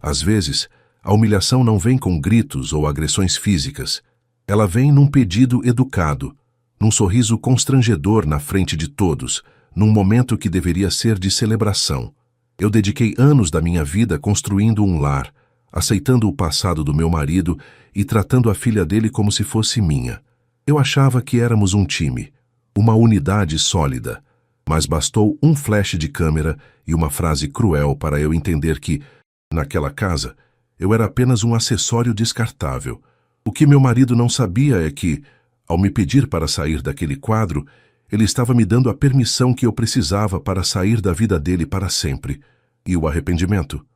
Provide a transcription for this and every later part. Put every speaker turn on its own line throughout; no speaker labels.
Às vezes, a humilhação não vem com gritos ou agressões físicas. Ela vem num pedido educado, num sorriso constrangedor na frente de todos, num momento que deveria ser de celebração. Eu dediquei anos da minha vida construindo um lar, aceitando o passado do meu marido e tratando a filha dele como se fosse minha. Eu achava que éramos um time, uma unidade sólida, mas bastou um flash de câmera e uma frase cruel para eu entender que, naquela casa, eu era apenas um acessório descartável. O que meu marido não sabia é que, ao me pedir para sair daquele quadro, ele estava me dando a permissão que eu precisava para sair da vida dele para sempre. E o arrependimento?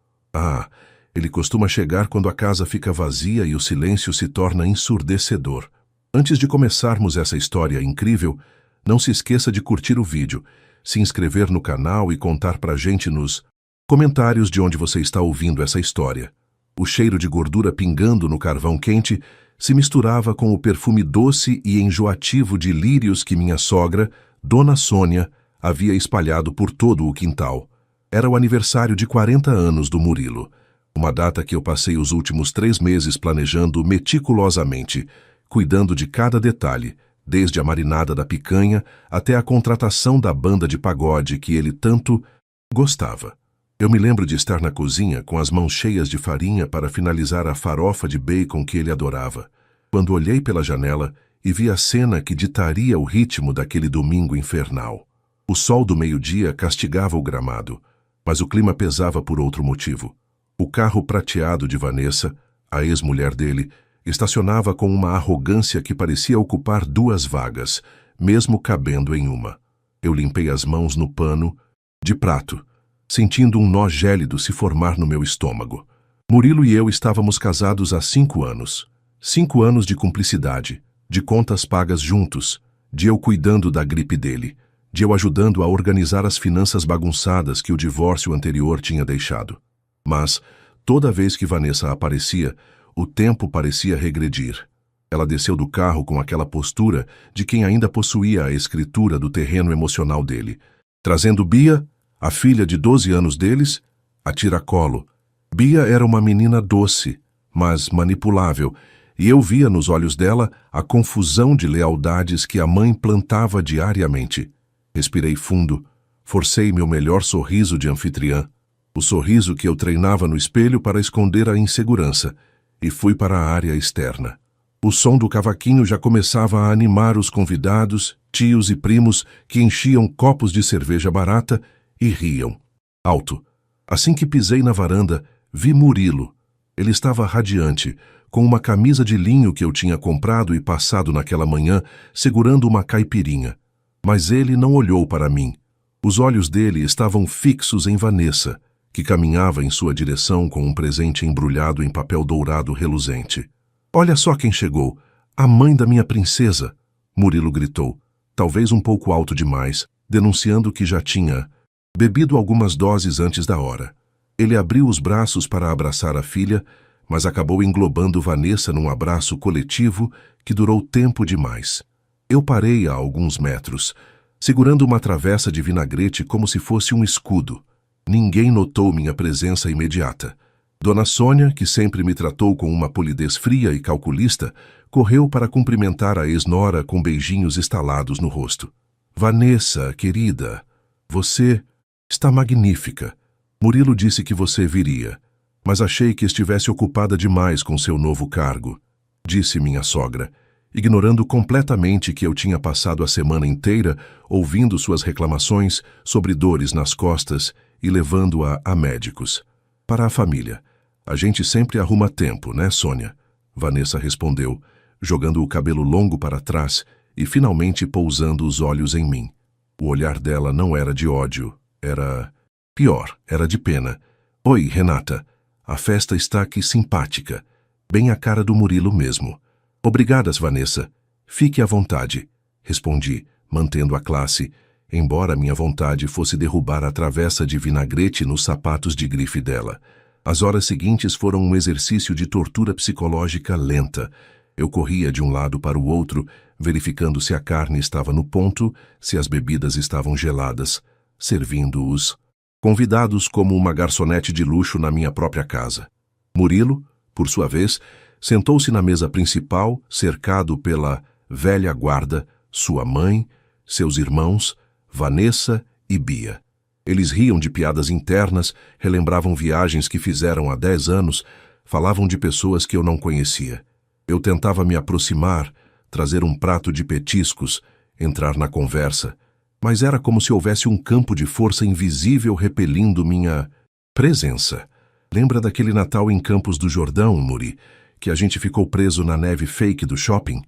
Ele costuma chegar quando a casa fica vazia e o silêncio se torna ensurdecedor. Antes de começarmos essa história incrível, não se esqueça de curtir o vídeo, se inscrever no canal e contar pra gente nos comentários de onde você está ouvindo essa história. O cheiro de gordura pingando no carvão quente se misturava com o perfume doce e enjoativo de lírios que minha sogra, Dona Sônia, havia espalhado por todo o quintal. Era o aniversário de 40 anos do Murilo, uma data que eu passei os últimos 3 meses planejando meticulosamente, cuidando de cada detalhe, desde a marinada da picanha até a contratação da banda de pagode que ele tanto gostava. Eu me lembro de estar na cozinha com as mãos cheias de farinha para finalizar a farofa de bacon que ele adorava, quando olhei pela janela e vi a cena que ditaria o ritmo daquele domingo infernal. O sol do meio-dia castigava o gramado, mas o clima pesava por outro motivo. O carro prateado de Vanessa, a ex-mulher dele, estacionava com uma arrogância que parecia ocupar 2 vagas, mesmo cabendo em uma. Eu limpei as mãos no pano de prato, sentindo um nó gélido se formar no meu estômago. Murilo e eu estávamos casados há 5 anos. 5 anos de cumplicidade, de contas pagas juntos, de eu cuidando da gripe dele, de eu ajudando a organizar as finanças bagunçadas que o divórcio anterior tinha deixado. Mas, toda vez que Vanessa aparecia, o tempo parecia regredir. Ela desceu do carro com aquela postura de quem ainda possuía a escritura do terreno emocional dele, trazendo Bia, a filha de 12 anos deles, a tiracolo. Bia era uma menina doce, mas manipulável, e eu via nos olhos dela a confusão de lealdades que a mãe plantava diariamente. Respirei fundo, forcei meu melhor sorriso de anfitriã, o sorriso que eu treinava no espelho para esconder a insegurança, e fui para a área externa. O som do cavaquinho já começava a animar os convidados, tios e primos que enchiam copos de cerveja barata e riam. Alto. Assim que pisei na varanda, vi Murilo. Ele estava radiante, com uma camisa de linho que eu tinha comprado e passado naquela manhã, segurando uma caipirinha. Mas ele não olhou para mim. Os olhos dele estavam fixos em Vanessa, que caminhava em sua direção com um presente embrulhado em papel dourado reluzente. "Olha só quem chegou! A mãe da minha princesa!" Murilo gritou, talvez um pouco alto demais, denunciando que já tinha bebido algumas doses antes da hora. Ele abriu os braços para abraçar a filha, mas acabou englobando Vanessa num abraço coletivo que durou tempo demais. Eu parei a alguns metros, segurando uma travessa de vinagrete como se fosse um escudo. Ninguém notou minha presença imediata. Dona Sônia, que sempre me tratou com uma polidez fria e calculista, correu para cumprimentar a ex-nora com beijinhos estalados no rosto. "Vanessa, querida, você está magnífica. Murilo disse que você viria, mas achei que estivesse ocupada demais com seu novo cargo", disse minha sogra, ignorando completamente que eu tinha passado a semana inteira ouvindo suas reclamações sobre dores nas costas e levando-a a médicos. "Para a família. A gente sempre arruma tempo, né, Sônia?" Vanessa respondeu, jogando o cabelo longo para trás e finalmente pousando os olhos em mim. O olhar dela não era de ódio, era pior, era de pena. "Oi, Renata. A festa está aqui simpática. Bem a cara do Murilo mesmo." "Obrigadas, Vanessa. Fique à vontade", respondi, mantendo a classe, embora minha vontade fosse derrubar a travessa de vinagrete nos sapatos de grife dela. As horas seguintes foram um exercício de tortura psicológica lenta. Eu corria de um lado para o outro, verificando se a carne estava no ponto, se as bebidas estavam geladas, servindo os convidados como uma garçonete de luxo na minha própria casa. Murilo, por sua vez, sentou-se na mesa principal, cercado pela velha guarda, sua mãe, seus irmãos, Vanessa e Bia. Eles riam de piadas internas, relembravam viagens que fizeram há 10 anos, falavam de pessoas que eu não conhecia. Eu tentava me aproximar, trazer um prato de petiscos, entrar na conversa, mas era como se houvesse um campo de força invisível repelindo minha presença. Lembra daquele Natal em Campos do Jordão, Muri, que a gente ficou preso na neve fake do shopping?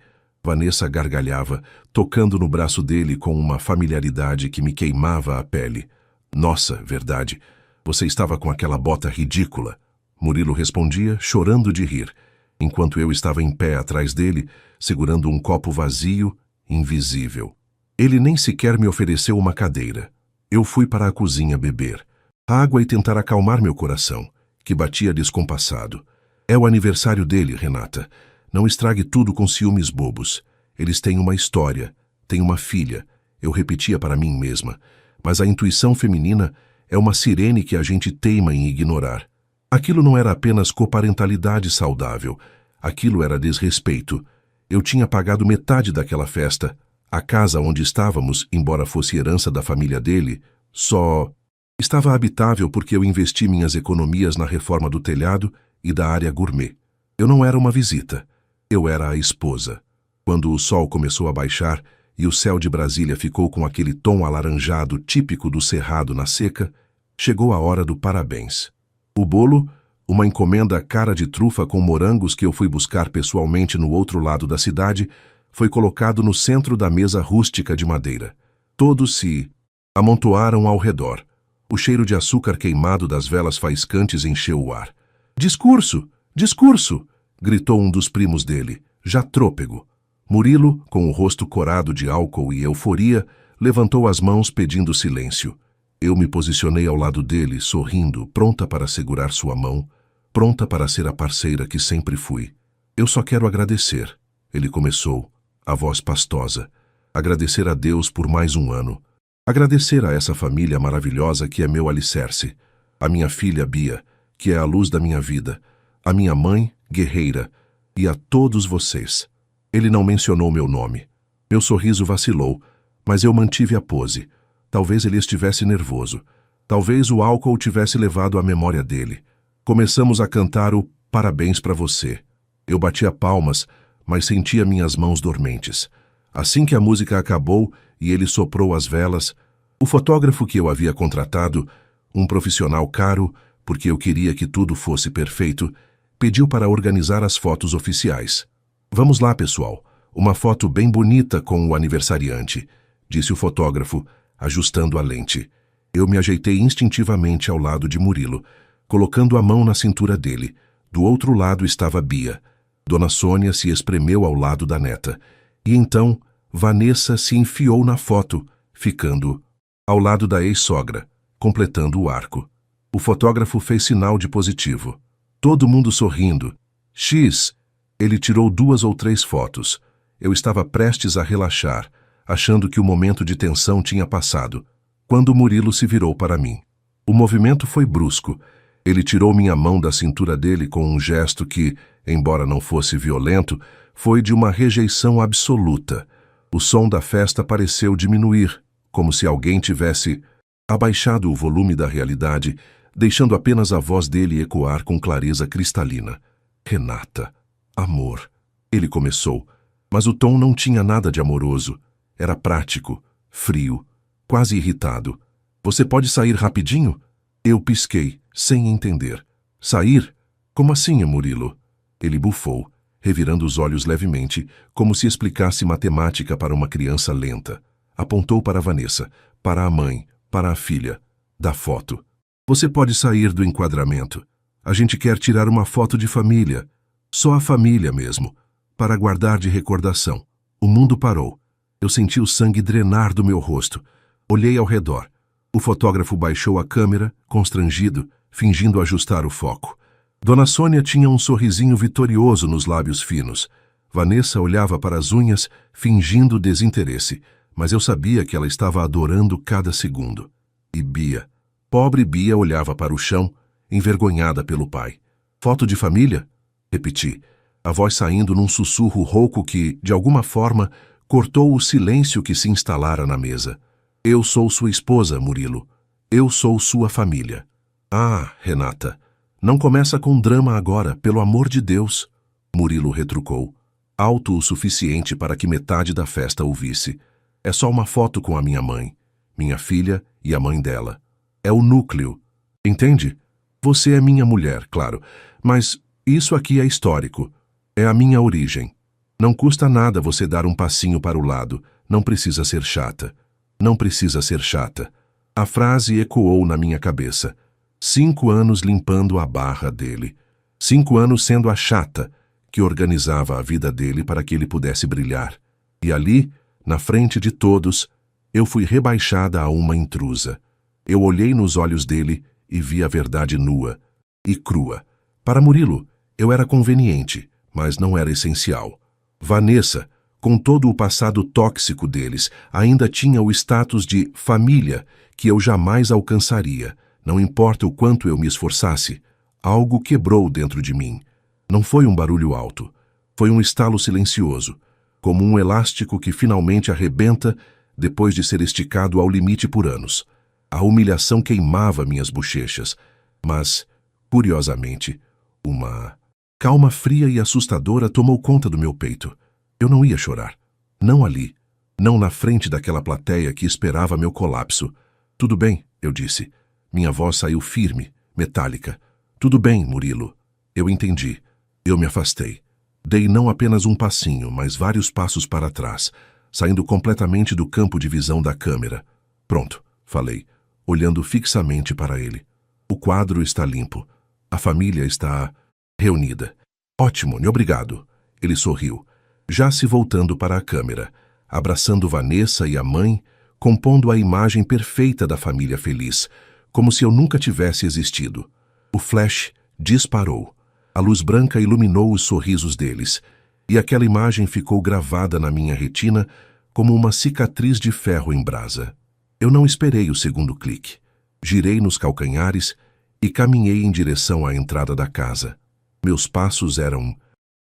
Vanessa gargalhava, tocando no braço dele com uma familiaridade que me queimava a pele. Nossa, verdade, você estava com aquela bota ridícula. Murilo respondia, chorando de rir, enquanto eu estava em pé atrás dele, segurando um copo vazio, invisível. Ele nem sequer me ofereceu uma cadeira. Eu fui para a cozinha beber água e tentar acalmar meu coração, que batia descompassado. É o aniversário dele, Renata. Não estrague tudo com ciúmes bobos. Eles têm uma história, têm uma filha. Eu repetia para mim mesma. Mas a intuição feminina é uma sirene que a gente teima em ignorar. Aquilo não era apenas coparentalidade saudável. Aquilo era desrespeito. Eu tinha pagado metade daquela festa. A casa onde estávamos, embora fosse herança da família dele, só estava habitável porque eu investi minhas economias na reforma do telhado e da área gourmet. Eu não era uma visita. Eu era a esposa. Quando o sol começou a baixar e o céu de Brasília ficou com aquele tom alaranjado típico do cerrado na seca, chegou a hora do parabéns. O bolo, uma encomenda cara de trufa com morangos que eu fui buscar pessoalmente no outro lado da cidade, foi colocado no centro da mesa rústica de madeira. Todos se amontoaram ao redor. O cheiro de açúcar queimado das velas faiscantes encheu o ar. Discurso! Discurso! Gritou um dos primos dele, já trôpego. Murilo, com o rosto corado de álcool e euforia, levantou as mãos pedindo silêncio. Eu me posicionei ao lado dele, sorrindo, pronta para segurar sua mão, pronta para ser a parceira que sempre fui. Eu só quero agradecer, ele começou, a voz pastosa. Agradecer a Deus por mais um ano. Agradecer a essa família maravilhosa que é meu alicerce. A minha filha, Bia, que é a luz da minha vida. A minha mãe, guerreira. E a todos vocês. Ele não mencionou meu nome. Meu sorriso vacilou, mas eu mantive a pose. Talvez ele estivesse nervoso. Talvez o álcool tivesse levado à memória dele. Começamos a cantar o Parabéns para você. Eu batia palmas, mas sentia minhas mãos dormentes. Assim que a música acabou e ele soprou as velas, o fotógrafo que eu havia contratado, um profissional caro, porque eu queria que tudo fosse perfeito, pediu para organizar as fotos oficiais. Vamos lá, pessoal. Uma foto bem bonita com o aniversariante, disse o fotógrafo, ajustando a lente. Eu me ajeitei instintivamente ao lado de Murilo, colocando a mão na cintura dele. Do outro lado estava Bia. Dona Sônia se espremeu ao lado da neta. E então, Vanessa se enfiou na foto, ficando ao lado da ex-sogra, completando o arco. O fotógrafo fez sinal de positivo. Todo mundo sorrindo. X. Ele tirou 2 ou 3 fotos. Eu estava prestes a relaxar, achando que o momento de tensão tinha passado, quando Murilo se virou para mim. O movimento foi brusco. Ele tirou minha mão da cintura dele com um gesto que, embora não fosse violento, foi de uma rejeição absoluta. O som da festa pareceu diminuir, como se alguém tivesse abaixado o volume da realidade, deixando apenas a voz dele ecoar com clareza cristalina. Renata, amor. Ele começou, mas o tom não tinha nada de amoroso. Era prático, frio, quase irritado. Você pode sair rapidinho? Eu pisquei, sem entender. Sair? Como assim, Murilo? Ele bufou, revirando os olhos levemente, como se explicasse matemática para uma criança lenta. Apontou para Vanessa, para a mãe, para a filha. Da foto. Você pode sair do enquadramento. A gente quer tirar uma foto de família. Só a família mesmo, para guardar de recordação. O mundo parou. Eu senti o sangue drenar do meu rosto. Olhei ao redor. O fotógrafo baixou a câmera, constrangido, fingindo ajustar o foco. Dona Sônia tinha um sorrisinho vitorioso nos lábios finos. Vanessa olhava para as unhas, fingindo desinteresse, mas eu sabia que ela estava adorando cada segundo. E Bia, pobre Bia, olhava para o chão, envergonhada pelo pai. Foto de família? Repeti, a voz saindo num sussurro rouco que, de alguma forma, cortou o silêncio que se instalara na mesa. Eu sou sua esposa, Murilo. Eu sou sua família. Ah, Renata, não começa com drama agora, pelo amor de Deus, Murilo retrucou, alto o suficiente para que metade da festa ouvisse. É só uma foto com a minha mãe, minha filha e a mãe dela. É o núcleo. Entende? Você é minha mulher, claro, mas isso aqui é histórico. É a minha origem. Não custa nada você dar um passinho para o lado. Não precisa ser chata. Não precisa ser chata. A frase ecoou na minha cabeça. 5 anos limpando a barra dele. 5 anos sendo a chata que organizava a vida dele para que ele pudesse brilhar. E ali, na frente de todos, eu fui rebaixada a uma intrusa. Eu olhei nos olhos dele e vi a verdade nua e crua. Para Murilo, eu era conveniente, mas não era essencial. Vanessa, com todo o passado tóxico deles, ainda tinha o status de família que eu jamais alcançaria, não importa o quanto eu me esforçasse. Algo quebrou dentro de mim. Não foi um barulho alto, foi um estalo silencioso, como um elástico que finalmente arrebenta depois de ser esticado ao limite por anos. A humilhação queimava minhas bochechas, mas, curiosamente, uma calma fria e assustadora tomou conta do meu peito. Eu não ia chorar. Não ali. Não na frente daquela plateia que esperava meu colapso. Tudo bem, eu disse. Minha voz saiu firme, metálica. Tudo bem, Murilo. Eu entendi. Eu me afastei. Dei não apenas um passinho, mas vários passos para trás, saindo completamente do campo de visão da câmera. Pronto, falei, olhando fixamente para ele. O quadro está limpo. A família está reunida. Ótimo, obrigado. Ele sorriu, já se voltando para a câmera, abraçando Vanessa e a mãe, compondo a imagem perfeita da família feliz, como se eu nunca tivesse existido. O flash disparou. A luz branca iluminou os sorrisos deles, e aquela imagem ficou gravada na minha retina como uma cicatriz de ferro em brasa. Eu não esperei o segundo clique. Girei nos calcanhares e caminhei em direção à entrada da casa. Meus passos eram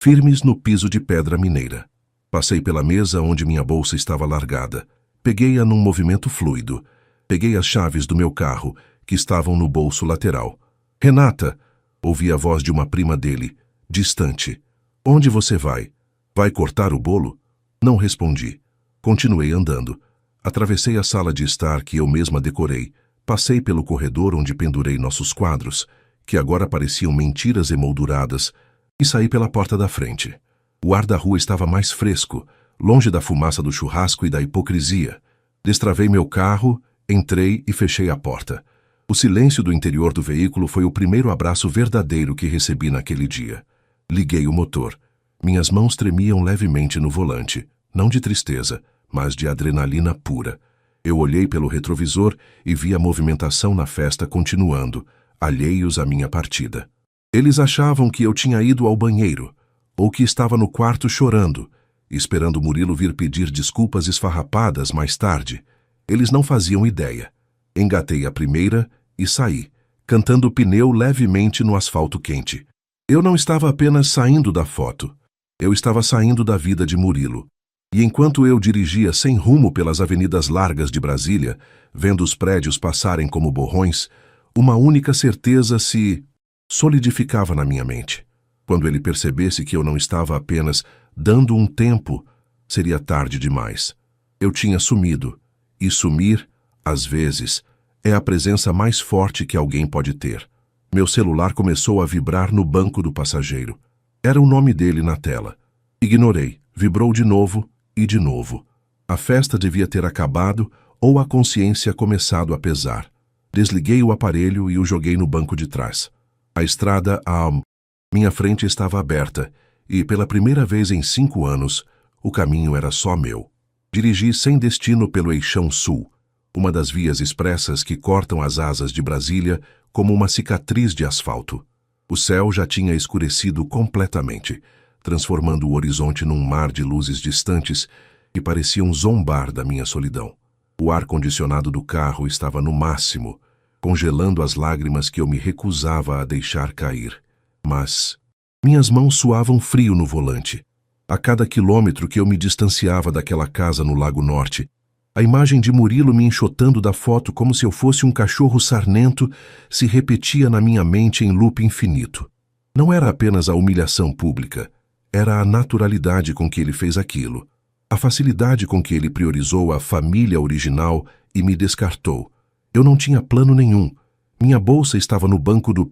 firmes no piso de pedra mineira. Passei pela mesa onde minha bolsa estava largada. Peguei-a num movimento fluido. Peguei as chaves do meu carro, que estavam no bolso lateral. Renata! Ouvi a voz de uma prima dele, distante. Onde você vai? Vai cortar o bolo? Não respondi. Continuei andando. Atravessei a sala de estar que eu mesma decorei. Passei pelo corredor onde pendurei nossos quadros, que agora pareciam mentiras emolduradas, e saí pela porta da frente. O ar da rua estava mais fresco, longe da fumaça do churrasco e da hipocrisia. Destravei meu carro, entrei e fechei a porta. O silêncio do interior do veículo foi o primeiro abraço verdadeiro que recebi naquele dia. Liguei o motor. Minhas mãos tremiam levemente no volante, não de tristeza, mas de adrenalina pura. Eu olhei pelo retrovisor e vi a movimentação na festa continuando, alheios à minha partida. Eles achavam que eu tinha ido ao banheiro, ou que estava no quarto chorando, esperando Murilo vir pedir desculpas esfarrapadas mais tarde. Eles não faziam ideia. Engatei a primeira e saí, cantando o pneu levemente no asfalto quente. Eu não estava apenas saindo da foto. Eu estava saindo da vida de Murilo. E enquanto eu dirigia sem rumo pelas avenidas largas de Brasília, vendo os prédios passarem como borrões, uma única certeza se solidificava na minha mente. Quando ele percebesse que eu não estava apenas dando um tempo, seria tarde demais. Eu tinha sumido, e sumir, às vezes, é a presença mais forte que alguém pode ter. Meu celular começou a vibrar no banco do passageiro. Era o nome dele na tela. Ignorei. Vibrou de novo e de novo. A festa devia ter acabado ou a consciência começado a pesar. Desliguei o aparelho e o joguei no banco de trás. A estrada à minha frente estava aberta e, pela primeira vez em 5 anos, o caminho era só meu. Dirigi sem destino pelo Eixão Sul, uma das vias expressas que cortam as asas de Brasília como uma cicatriz de asfalto. O céu já tinha escurecido completamente, transformando o horizonte num mar de luzes distantes que pareciam zombar da minha solidão. O ar-condicionado do carro estava no máximo, congelando as lágrimas que eu me recusava a deixar cair. Mas minhas mãos suavam frio no volante. A cada quilômetro que eu me distanciava daquela casa no Lago Norte, a imagem de Murilo me enxotando da foto como se eu fosse um cachorro sarnento se repetia na minha mente em loop infinito. Não era apenas a humilhação pública, era a naturalidade com que ele fez aquilo, a facilidade com que ele priorizou a família original e me descartou. Eu não tinha plano nenhum. Minha bolsa estava no banco do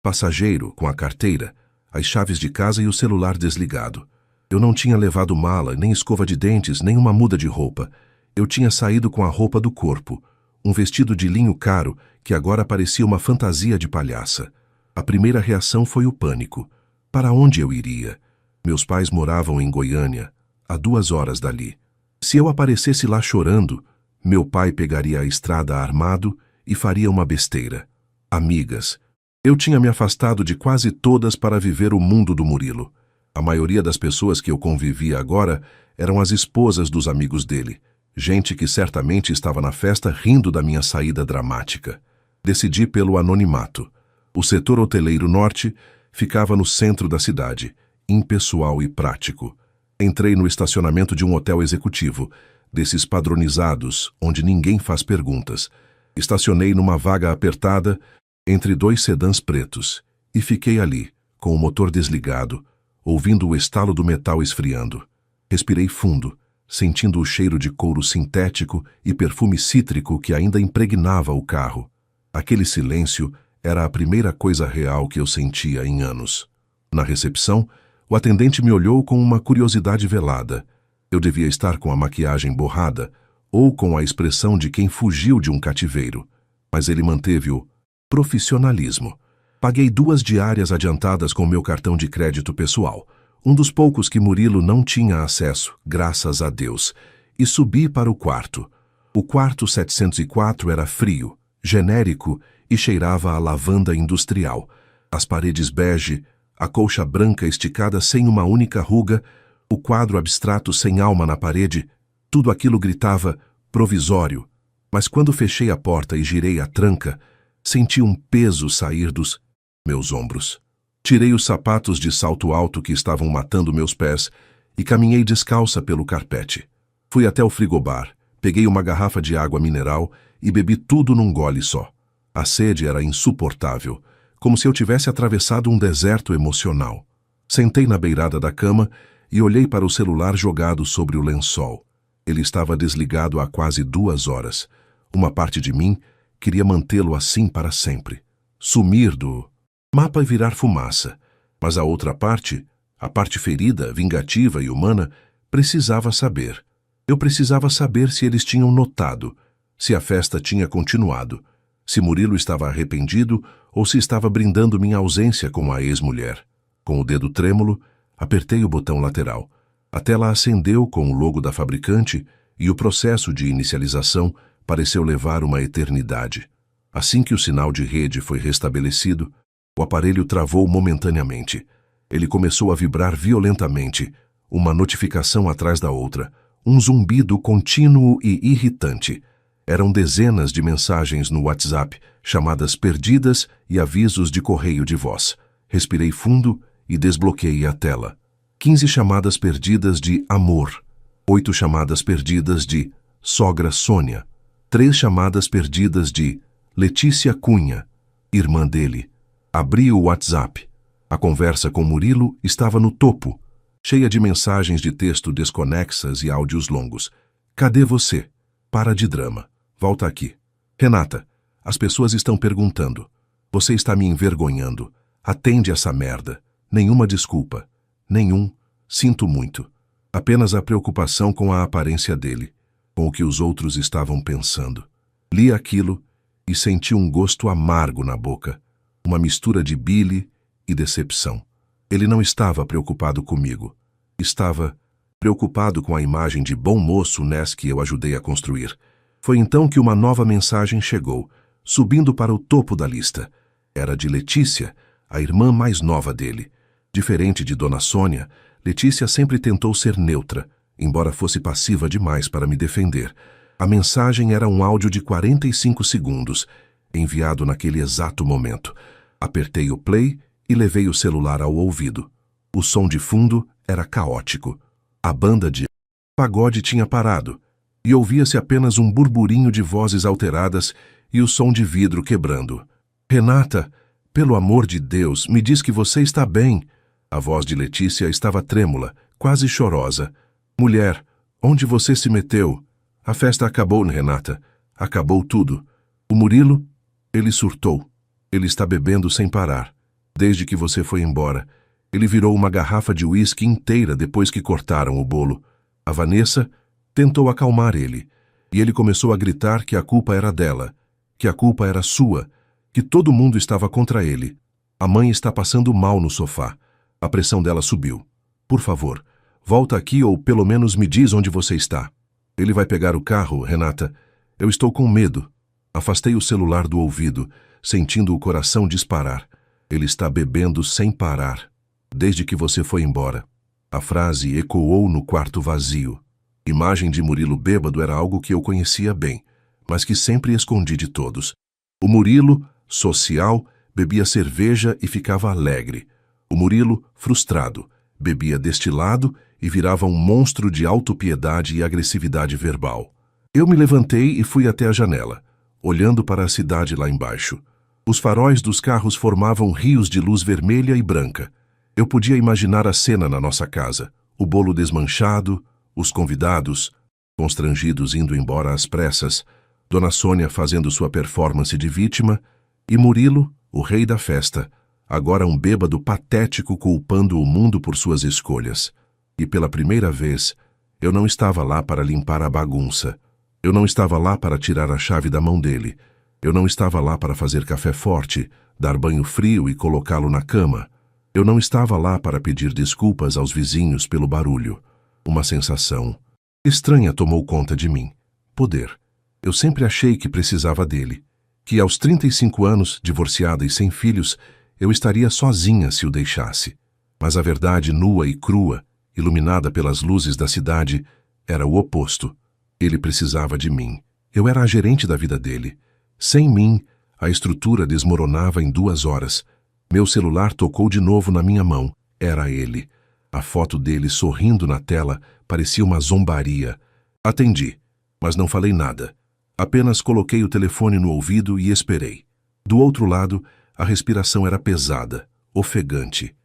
passageiro, com a carteira, as chaves de casa e o celular desligado. Eu não tinha levado mala, nem escova de dentes, nem uma muda de roupa. Eu tinha saído com a roupa do corpo, um vestido de linho caro que agora parecia uma fantasia de palhaça. A primeira reação foi o pânico. Para onde eu iria? Meus pais moravam em Goiânia, a 2 horas dali. Se eu aparecesse lá chorando, meu pai pegaria a estrada armado e faria uma besteira. Amigas. Eu tinha me afastado de quase todas para viver o mundo do Murilo. A maioria das pessoas que eu convivia agora eram as esposas dos amigos dele, gente que certamente estava na festa rindo da minha saída dramática. Decidi pelo anonimato. O setor hoteleiro norte ficava no centro da cidade, impessoal e prático. Entrei no estacionamento de um hotel executivo, desses padronizados, onde ninguém faz perguntas. Estacionei numa vaga apertada, entre 2 sedãs pretos, e fiquei ali, com o motor desligado, ouvindo o estalo do metal esfriando. Respirei fundo, sentindo o cheiro de couro sintético e perfume cítrico que ainda impregnava o carro. Aquele silêncio era a primeira coisa real que eu sentia em anos. Na recepção, o atendente me olhou com uma curiosidade velada. Eu devia estar com a maquiagem borrada ou com a expressão de quem fugiu de um cativeiro, mas ele manteve o profissionalismo. Paguei 2 diárias adiantadas com meu cartão de crédito pessoal, um dos poucos que Murilo não tinha acesso, graças a Deus, e subi para o quarto. O quarto 704 era frio, genérico e cheirava a lavanda industrial. As paredes bege, a colcha branca esticada sem uma única ruga, o quadro abstrato sem alma na parede, tudo aquilo gritava provisório. Mas quando fechei a porta e girei a tranca, senti um peso sair dos meus ombros. Tirei os sapatos de salto alto que estavam matando meus pés e caminhei descalça pelo carpete. Fui até o frigobar, peguei uma garrafa de água mineral e bebi tudo num gole só. A sede era insuportável, como se eu tivesse atravessado um deserto emocional. Sentei na beirada da cama e olhei para o celular jogado sobre o lençol. Ele estava desligado há quase 2 horas. Uma parte de mim queria mantê-lo assim para sempre. Sumir do mapa e virar fumaça. Mas a outra parte, a parte ferida, vingativa e humana, precisava saber. Eu precisava saber se eles tinham notado, se a festa tinha continuado, se Murilo estava arrependido ou se estava brindando minha ausência com a ex-mulher. Com o dedo trêmulo, apertei o botão lateral. A tela acendeu com o logo da fabricante e o processo de inicialização pareceu levar uma eternidade. Assim que o sinal de rede foi restabelecido, o aparelho travou momentaneamente. Ele começou a vibrar violentamente, uma notificação atrás da outra, um zumbido contínuo e irritante. Eram dezenas de mensagens no WhatsApp, chamadas perdidas e avisos de correio de voz. Respirei fundo e desbloqueei a tela. 15 chamadas perdidas de amor, 8 chamadas perdidas de sogra Sônia, 3 chamadas perdidas de Letícia Cunha, irmã dele. Abri o WhatsApp. A conversa com Murilo estava no topo, cheia de mensagens de texto desconexas e áudios longos. Cadê você? Para de drama. Volta aqui. Renata, as pessoas estão perguntando. Você está me envergonhando. Atende essa merda. Nenhuma desculpa. Nenhum. Sinto muito. Apenas a preocupação com a aparência dele, com o que os outros estavam pensando. Li aquilo e senti um gosto amargo na boca, uma mistura de bile e decepção. Ele não estava preocupado comigo. Estava preocupado com a imagem de bom moço Ness que eu ajudei a construir. Foi então que uma nova mensagem chegou, subindo para o topo da lista. Era de Letícia, a irmã mais nova dele. Diferente de Dona Sônia, Letícia sempre tentou ser neutra, embora fosse passiva demais para me defender. A mensagem era um áudio de 45 segundos, enviado naquele exato momento. Apertei o play e levei o celular ao ouvido. O som de fundo era caótico. A banda de pagode tinha parado, e ouvia-se apenas um burburinho de vozes alteradas e o som de vidro quebrando. Renata, pelo amor de Deus, me diz que você está bem. A voz de Letícia estava trêmula, quase chorosa. Mulher, onde você se meteu? A festa acabou, Renata. Acabou tudo. O Murilo? Ele surtou. Ele está bebendo sem parar. Desde que você foi embora. Ele virou uma garrafa de uísque inteira depois que cortaram o bolo. A Vanessa tentou acalmar ele, e ele começou a gritar que a culpa era dela, que a culpa era sua, que todo mundo estava contra ele. A mãe está passando mal no sofá. A pressão dela subiu. Por favor, volta aqui ou pelo menos me diz onde você está. Ele vai pegar o carro, Renata. Eu estou com medo. Afastei o celular do ouvido, sentindo o coração disparar. Ele está bebendo sem parar. Desde que você foi embora. A frase ecoou no quarto vazio. Imagem de Murilo bêbado era algo que eu conhecia bem, mas que sempre escondi de todos. O Murilo, social, bebia cerveja e ficava alegre. O Murilo, frustrado, bebia destilado e virava um monstro de autopiedade e agressividade verbal. Eu me levantei e fui até a janela, olhando para a cidade lá embaixo. Os faróis dos carros formavam rios de luz vermelha e branca. Eu podia imaginar a cena na nossa casa, o bolo desmanchado, os convidados, constrangidos indo embora às pressas, Dona Sônia fazendo sua performance de vítima, e Murilo, o rei da festa, agora um bêbado patético culpando o mundo por suas escolhas. E pela primeira vez, eu não estava lá para limpar a bagunça. Eu não estava lá para tirar a chave da mão dele. Eu não estava lá para fazer café forte, dar banho frio e colocá-lo na cama. Eu não estava lá para pedir desculpas aos vizinhos pelo barulho. Uma sensação estranha tomou conta de mim. Poder. Eu sempre achei que precisava dele. Que aos 35 anos, divorciada e sem filhos, eu estaria sozinha se o deixasse. Mas a verdade nua e crua, iluminada pelas luzes da cidade, era o oposto. Ele precisava de mim. Eu era a gerente da vida dele. Sem mim, a estrutura desmoronava em 2 horas. Meu celular tocou de novo na minha mão. Era ele. A foto dele sorrindo na tela parecia uma zombaria. Atendi, mas não falei nada. Apenas coloquei o telefone no ouvido e esperei. Do outro lado, a respiração era pesada, ofegante.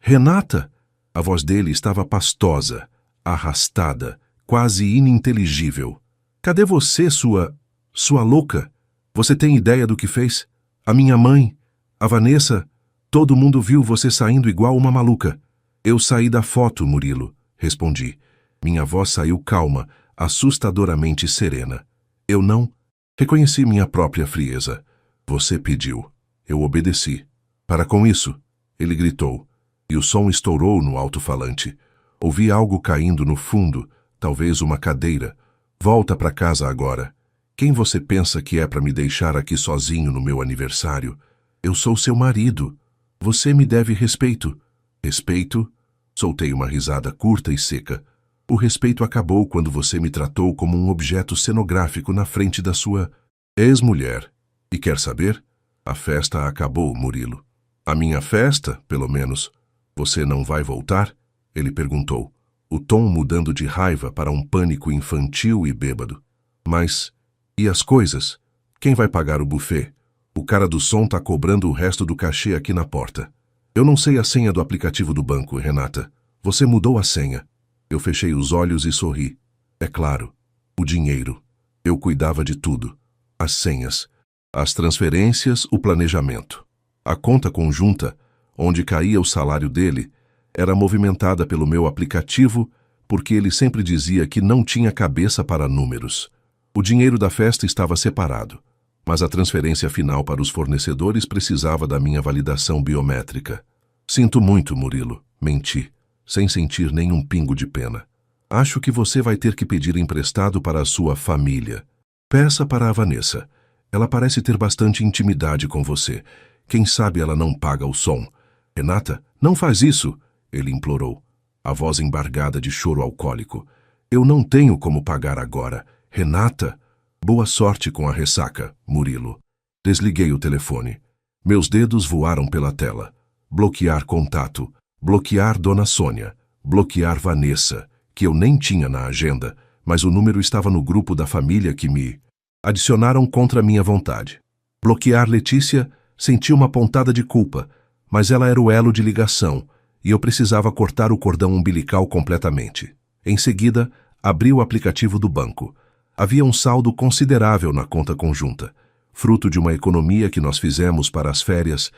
Renata! A voz dele estava pastosa, arrastada, quase ininteligível. Cadê você, sua louca? Você tem ideia do que fez? A minha mãe, a Vanessa, todo mundo viu você saindo igual uma maluca. Eu saí da foto, Murilo, respondi. Minha voz saiu calma, assustadoramente serena. Eu não reconheci minha própria frieza. Você pediu. Eu obedeci. Para com isso, ele gritou, e o som estourou no alto-falante. Ouvi algo caindo no fundo, talvez uma cadeira. Volta para casa agora. Quem você pensa que é para me deixar aqui sozinho no meu aniversário? Eu sou seu marido. Você me deve respeito. Respeito? Soltei uma risada curta e seca. O respeito acabou quando você me tratou como um objeto cenográfico na frente da sua ex-mulher. E quer saber? A festa acabou, Murilo. A minha festa, pelo menos. Você não vai voltar? Ele perguntou, o tom mudando de raiva para um pânico infantil e bêbado. Mas, e as coisas? Quem vai pagar o buffet? O cara do som tá cobrando o resto do cachê aqui na porta. Eu não sei a senha do aplicativo do banco, Renata. Você mudou a senha. Eu fechei os olhos e sorri. É claro, o dinheiro. Eu cuidava de tudo. As senhas, as transferências, o planejamento. A conta conjunta, onde caía o salário dele, era movimentada pelo meu aplicativo porque ele sempre dizia que não tinha cabeça para números. O dinheiro da festa estava separado, mas a transferência final para os fornecedores precisava da minha validação biométrica. Sinto muito, Murilo, menti, sem sentir nenhum pingo de pena. Acho que você vai ter que pedir emprestado para a sua família. Peça para a Vanessa. Ela parece ter bastante intimidade com você. Quem sabe ela não paga o som. Renata, não faz isso, ele implorou, a voz embargada de choro alcoólico. Eu não tenho como pagar agora. Renata, boa sorte com a ressaca, Murilo. Desliguei o telefone. Meus dedos voaram pela tela. Bloquear contato. Bloquear Dona Sônia. Bloquear Vanessa, que eu nem tinha na agenda, mas o número estava no grupo da família que me adicionaram contra minha vontade. Bloquear Letícia, senti uma pontada de culpa, mas ela era o elo de ligação, e eu precisava cortar o cordão umbilical completamente. Em seguida, abri o aplicativo do banco. Havia um saldo considerável na conta conjunta, fruto de uma economia que nós fizemos para as férias,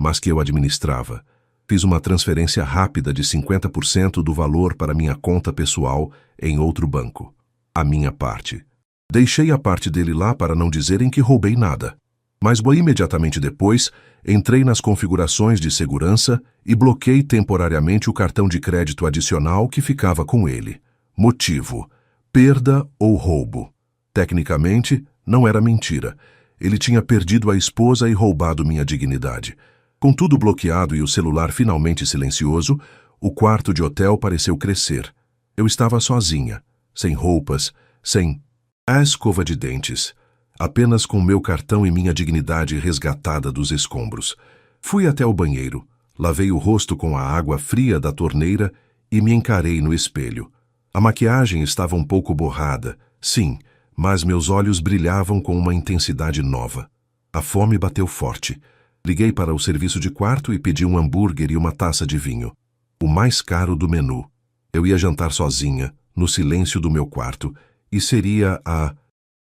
mas que eu administrava. Fiz uma transferência rápida de 50% do valor para minha conta pessoal em outro banco. A minha parte. Deixei a parte dele lá para não dizerem que roubei nada. Mas imediatamente depois, entrei nas configurações de segurança e bloqueei temporariamente o cartão de crédito adicional que ficava com ele. Motivo: perda ou roubo. Tecnicamente, não era mentira. Ele tinha perdido a esposa e roubado minha dignidade. Com tudo bloqueado e o celular finalmente silencioso, o quarto de hotel pareceu crescer. Eu estava sozinha, sem roupas, sem a escova de dentes, apenas com meu cartão e minha dignidade resgatada dos escombros. Fui até o banheiro, lavei o rosto com a água fria da torneira e me encarei no espelho. A maquiagem estava um pouco borrada, sim, mas meus olhos brilhavam com uma intensidade nova. A fome bateu forte. Liguei para o serviço de quarto e pedi um hambúrguer e uma taça de vinho. O mais caro do menu. Eu ia jantar sozinha, no silêncio do meu quarto, e seria a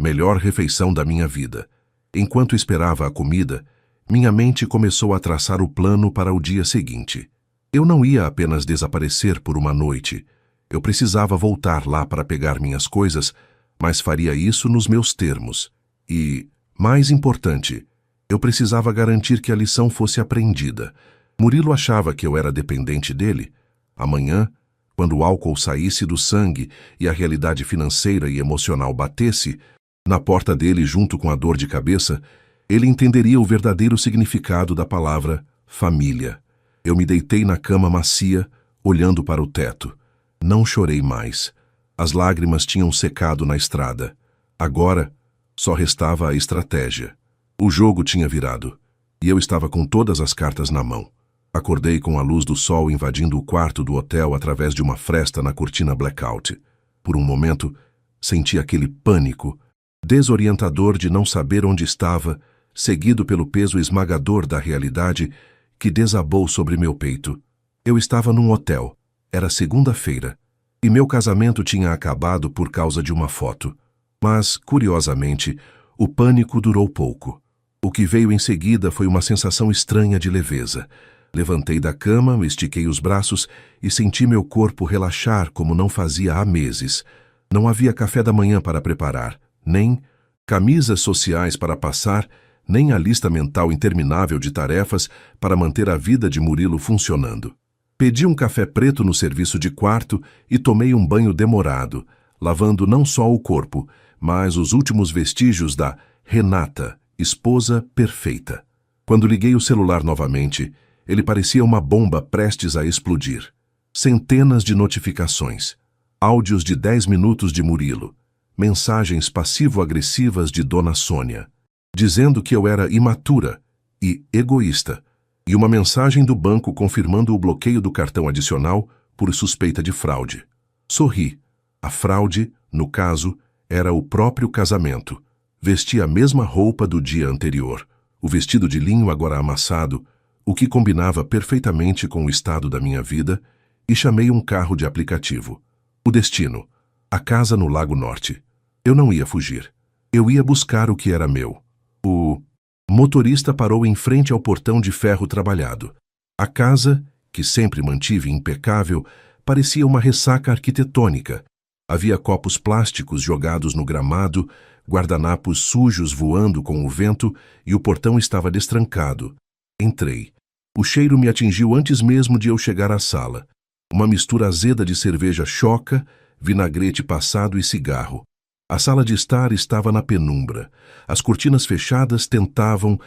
melhor refeição da minha vida. Enquanto esperava a comida, minha mente começou a traçar o plano para o dia seguinte. Eu não ia apenas desaparecer por uma noite. Eu precisava voltar lá para pegar minhas coisas, mas faria isso nos meus termos. E, mais importante, eu precisava garantir que a lição fosse aprendida. Murilo achava que eu era dependente dele. Amanhã, quando o álcool saísse do sangue e a realidade financeira e emocional batesse, na porta dele junto com a dor de cabeça, ele entenderia o verdadeiro significado da palavra família. Eu me deitei na cama macia, olhando para o teto. Não chorei mais. As lágrimas tinham secado na estrada. Agora, só restava a estratégia. O jogo tinha virado, e eu estava com todas as cartas na mão. Acordei com a luz do sol invadindo o quarto do hotel através de uma fresta na cortina blackout. Por um momento, senti aquele pânico, desorientador de não saber onde estava, seguido pelo peso esmagador da realidade que desabou sobre meu peito. Eu estava num hotel. Era segunda-feira, e meu casamento tinha acabado por causa de uma foto. Mas, curiosamente, o pânico durou pouco. O que veio em seguida foi uma sensação estranha de leveza. Levantei da cama, estiquei os braços e senti meu corpo relaxar como não fazia há meses. Não havia café da manhã para preparar, nem camisas sociais para passar, nem a lista mental interminável de tarefas para manter a vida de Murilo funcionando. Pedi um café preto no serviço de quarto e tomei um banho demorado, lavando não só o corpo, mas os últimos vestígios da Renata, esposa perfeita. Quando liguei o celular novamente, ele parecia uma bomba prestes a explodir. Centenas de notificações, áudios de 10 minutos de Murilo, mensagens passivo-agressivas de Dona Sônia, dizendo que eu era imatura e egoísta, e uma mensagem do banco confirmando o bloqueio do cartão adicional por suspeita de fraude. Sorri. A fraude, no caso, era o próprio casamento. Vesti a mesma roupa do dia anterior, o vestido de linho agora amassado, o que combinava perfeitamente com o estado da minha vida, e chamei um carro de aplicativo. O destino: a casa no Lago Norte. Eu não ia fugir. Eu ia buscar o que era meu. O motorista parou em frente ao portão de ferro trabalhado. A casa, que sempre mantive impecável, parecia uma ressaca arquitetônica. Havia copos plásticos jogados no gramado, guardanapos sujos voando com o vento e o portão estava destrancado. Entrei. O cheiro me atingiu antes mesmo de eu chegar à sala. Uma mistura azeda de cerveja choca, vinagrete passado e cigarro. A sala de estar estava na penumbra. As cortinas fechadas tentavam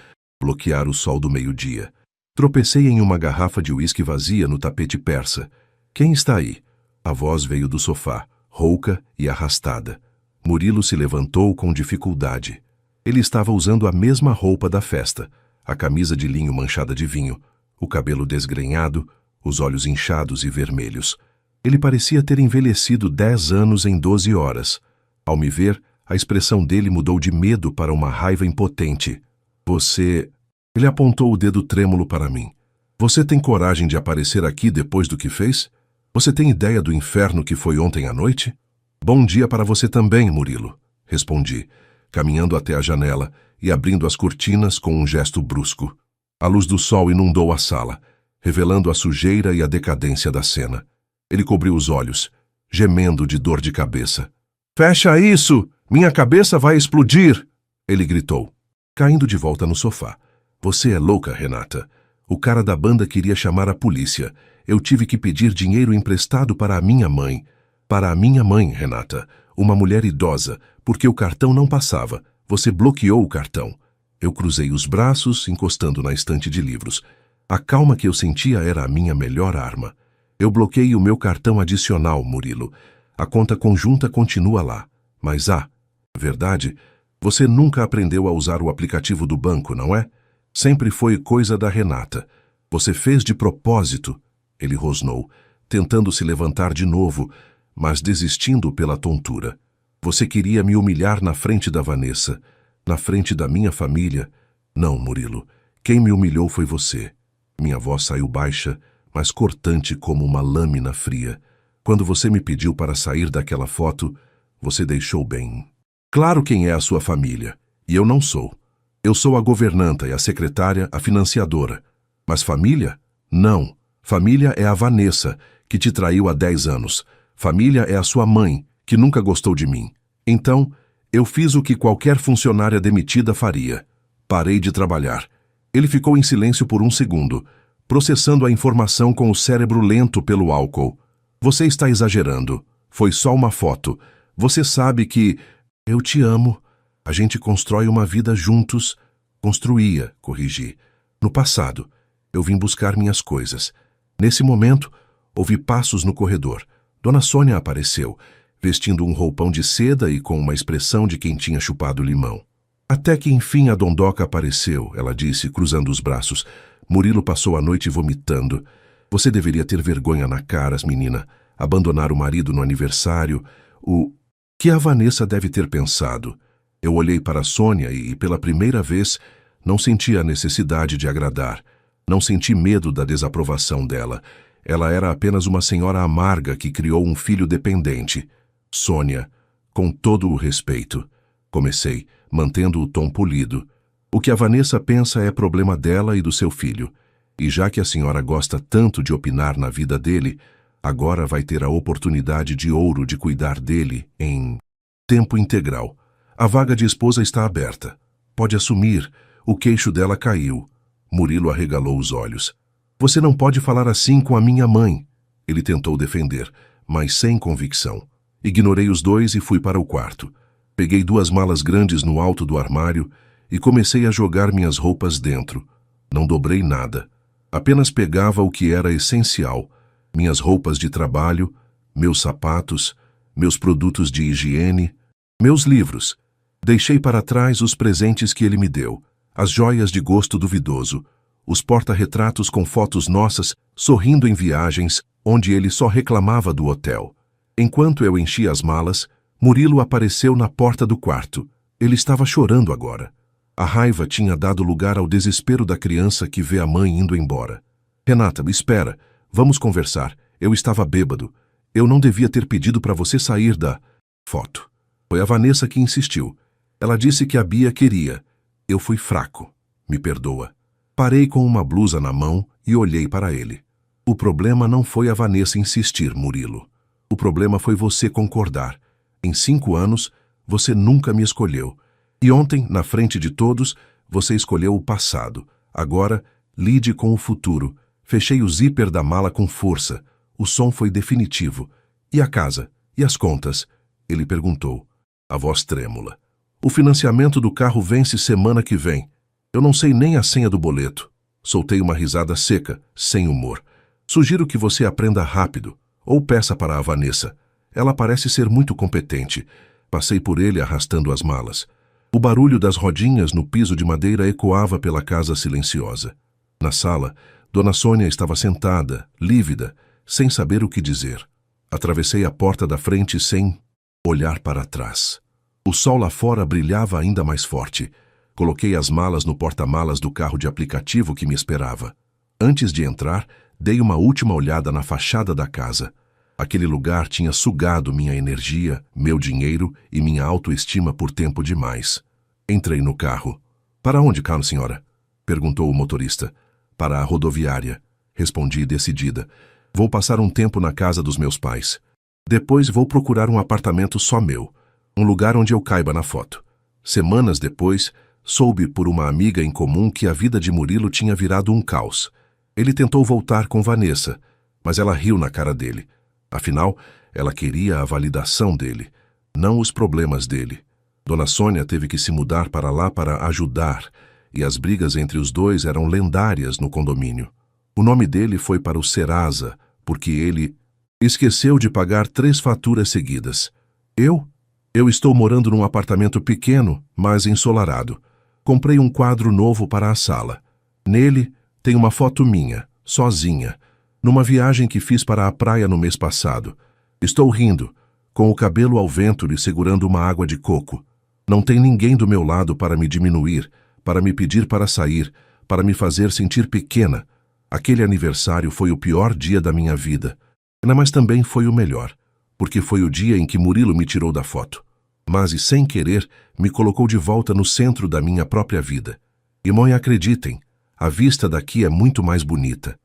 bloquear o sol do meio-dia. Tropecei em uma garrafa de uísque vazia no tapete persa. Quem está aí? A voz veio do sofá, rouca e arrastada. Murilo se levantou com dificuldade. Ele estava usando a mesma roupa da festa. a camisa de linho manchada de vinho, o cabelo desgrenhado, os olhos inchados e vermelhos. Ele parecia ter envelhecido 10 anos em 12 horas. Ao me ver, a expressão dele mudou de medo para uma raiva impotente. Você... Ele apontou o dedo trêmulo para mim. Você tem coragem de aparecer aqui depois do que fez? Você tem ideia do inferno que foi ontem à noite? Bom dia para você também, Murilo, respondi, caminhando até a janela e abrindo as cortinas com um gesto brusco. A luz do sol inundou a sala, revelando a sujeira e a decadência da cena. Ele cobriu os olhos, gemendo de dor de cabeça. Fecha isso! Minha cabeça vai explodir! Ele gritou, caindo de volta no sofá. Você é louca, Renata. O cara da banda queria chamar a polícia. Eu tive que pedir dinheiro emprestado para a minha mãe. Para a minha mãe, Renata. Uma mulher idosa, porque o cartão não passava. Você bloqueou o cartão. Eu cruzei os braços, encostando na estante de livros. A calma que eu sentia era a minha melhor arma. Eu bloqueei o meu cartão adicional, Murilo. A conta conjunta continua lá. Mas verdade, você nunca aprendeu a usar o aplicativo do banco, não é? Sempre foi coisa da Renata. Você fez de propósito. Ele rosnou, tentando se levantar de novo, mas desistindo pela tontura. Você queria me humilhar na frente da Vanessa, na frente da minha família. Não, Murilo, quem me humilhou foi você. Minha voz saiu baixa, mas cortante como uma lâmina fria. Quando você me pediu para sair daquela foto, você deixou bem. Claro quem é a sua família, e eu não sou. Eu sou a governanta e a secretária, a financiadora. Mas família? Não. Família é a Vanessa, que te traiu há 10 anos. Família é a sua mãe, que nunca gostou de mim. Então, eu fiz o que qualquer funcionária demitida faria. Parei de trabalhar. Ele ficou em silêncio por um segundo, processando a informação com o cérebro lento pelo álcool. Você está exagerando. Foi só uma foto. Você sabe que... Eu te amo. A gente constrói uma vida juntos. Construía, corrigi. No passado, eu vim buscar minhas coisas. Nesse momento, ouvi passos no corredor. Dona Sônia apareceu, vestindo um roupão de seda e com uma expressão de quem tinha chupado limão. Até que enfim a dondoca apareceu, ela disse, cruzando os braços. Murilo passou a noite vomitando. Você deveria ter vergonha na cara, menina. Abandonar o marido no aniversário. O que a Vanessa deve ter pensado? Eu olhei para a Sônia e, pela primeira vez, não senti a necessidade de agradar. Não senti medo da desaprovação dela. Ela era apenas uma senhora amarga que criou um filho dependente. Sônia, com todo o respeito. Comecei, mantendo o tom polido. O que a Vanessa pensa é problema dela e do seu filho. E já que a senhora gosta tanto de opinar na vida dele, agora vai ter a oportunidade de ouro de cuidar dele em tempo integral. A vaga de esposa está aberta. Pode assumir. O queixo dela caiu. Murilo arregalou os olhos. Você não pode falar assim com a minha mãe. Ele tentou defender, mas sem convicção. Ignorei os dois e fui para o quarto. Peguei 2 malas grandes no alto do armário e comecei a jogar minhas roupas dentro. Não dobrei nada. Apenas pegava o que era essencial. Minhas roupas de trabalho, meus sapatos, meus produtos de higiene, meus livros. Deixei para trás os presentes que ele me deu, as joias de gosto duvidoso, os porta-retratos com fotos nossas, sorrindo em viagens, onde ele só reclamava do hotel. Enquanto eu enchia as malas, Murilo apareceu na porta do quarto. Ele estava chorando agora. A raiva tinha dado lugar ao desespero da criança que vê a mãe indo embora. Renata, espera. Vamos conversar. Eu estava bêbado. Eu não devia ter pedido para você sair da foto. Foi a Vanessa que insistiu. Ela disse que a Bia queria. Eu fui fraco. Me perdoa. Parei com uma blusa na mão e olhei para ele. O problema não foi a Vanessa insistir, Murilo. O problema foi você concordar. Em 5 anos, você nunca me escolheu. E ontem, na frente de todos, você escolheu o passado. Agora, lide com o futuro. Fechei o zíper da mala com força. O som foi definitivo. E a casa? E as contas? Ele perguntou, a voz trêmula. O financiamento do carro vence semana que vem. Eu não sei nem a senha do boleto. Soltei uma risada seca, sem humor. Sugiro que você aprenda rápido. Ou peça para a Vanessa. Ela parece ser muito competente. Passei por ele arrastando as malas. O barulho das rodinhas no piso de madeira ecoava pela casa silenciosa. Na sala, Dona Sônia estava sentada, lívida, sem saber o que dizer. Atravessei a porta da frente sem olhar para trás. O sol lá fora brilhava ainda mais forte. Coloquei as malas no porta-malas do carro de aplicativo que me esperava. Antes de entrar, dei uma última olhada na fachada da casa. Aquele lugar tinha sugado minha energia, meu dinheiro e minha autoestima por tempo demais. Entrei no carro. "Para onde, caro senhora?" perguntou o motorista. "Para a rodoviária", respondi decidida. "Vou passar um tempo na casa dos meus pais. Depois vou procurar um apartamento só meu, um lugar onde eu caiba na foto." Semanas depois, soube por uma amiga em comum que a vida de Murilo tinha virado um caos. Ele tentou voltar com Vanessa, mas ela riu na cara dele. Afinal, ela queria a validação dele, não os problemas dele. Dona Sônia teve que se mudar para lá para ajudar, e as brigas entre os dois eram lendárias no condomínio. O nome dele foi para o Serasa, porque ele esqueceu de pagar 3 faturas seguidas. Eu estou morando num apartamento pequeno, mas ensolarado. Comprei um quadro novo para a sala. Nele tem uma foto minha, sozinha, numa viagem que fiz para a praia no mês passado. Estou rindo, com o cabelo ao vento e segurando uma água de coco. Não tem ninguém do meu lado para me diminuir, para me pedir para sair, para me fazer sentir pequena. Aquele aniversário foi o pior dia da minha vida, mas também foi o melhor, porque foi o dia em que Murilo me tirou da foto. Mas, e sem querer, me colocou de volta no centro da minha própria vida. E, mãe, acreditem, a vista daqui é muito mais bonita.